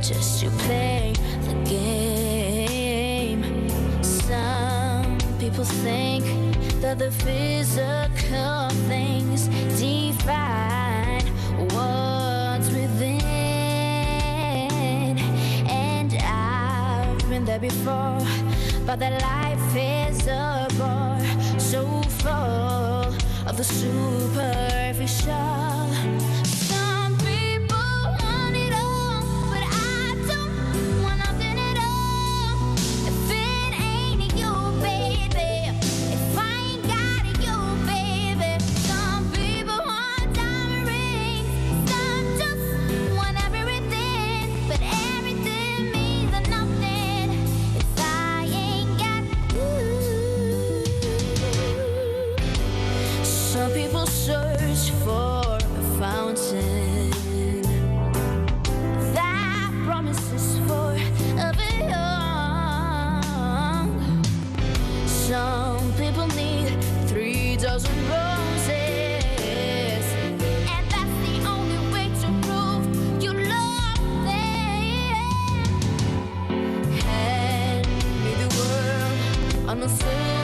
just to play the game. Some people think that the physical things define what's within, and I've been there before, but that life is a bore so full of the superficial. Some people want it all, but I don't want nothing at all. If it ain't you, baby, if I ain't got you, baby. Some people want diamond rings, some just want everything, but everything means nothing if I ain't got you. Some people search for a fountain that promises forever young. Some people need 3,000 roses, and that's the only way to prove you love them. Hand me the world on the floor.